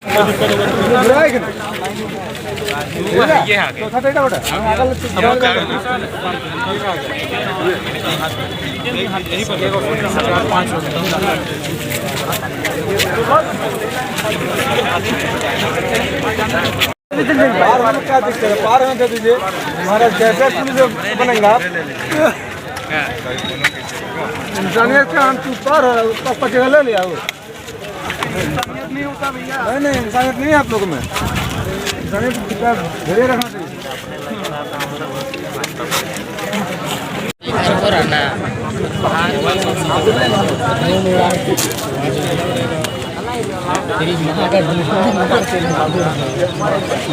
क्या दिक्कत है? पार होने दे दीजिए। हमारा जैसे पुलिस बनेगा इंसानियत का हम पार हो उसका पचेगा ले लिया वो इंसानियत नहीं होता भैया। नहीं इंसानियत नहीं है आप लोगों में। इंसानियत धैर्य रखना चाहिए।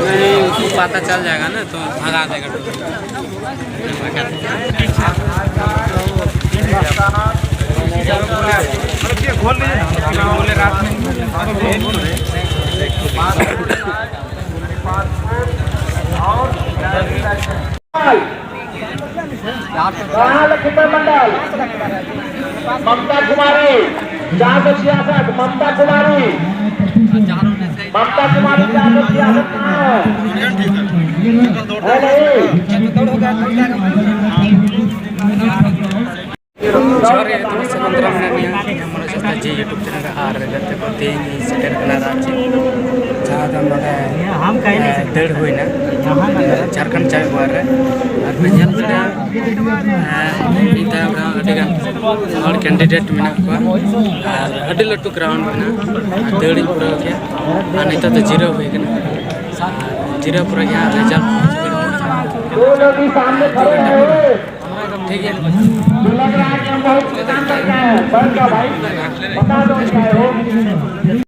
नहीं उसको पता चल जाएगा ना तो भगा देगा। बोले रात में मंडल ममता कुमारी 466 ममता कुमारी 466 यूट्यूब चैनल और जते को तेज सेटर कना रांची जहां दम हम कहले दड़ होइना झारखंड चाय बार रे और बेजल करा इता बड़ा अडेगान और कैंडिडेट मेना को और अडे लट्टू ग्राउंड मेना दड़ी पूरा के और नहीं तो जीरो हो गया जीरो पूरा यहां रिजल्ट दोनों भी सामने खड़े हैं। ठीक है लग रहा है कि हम बहुत काम कर रहे हैं। बंद का भाई बता दो क्या हो।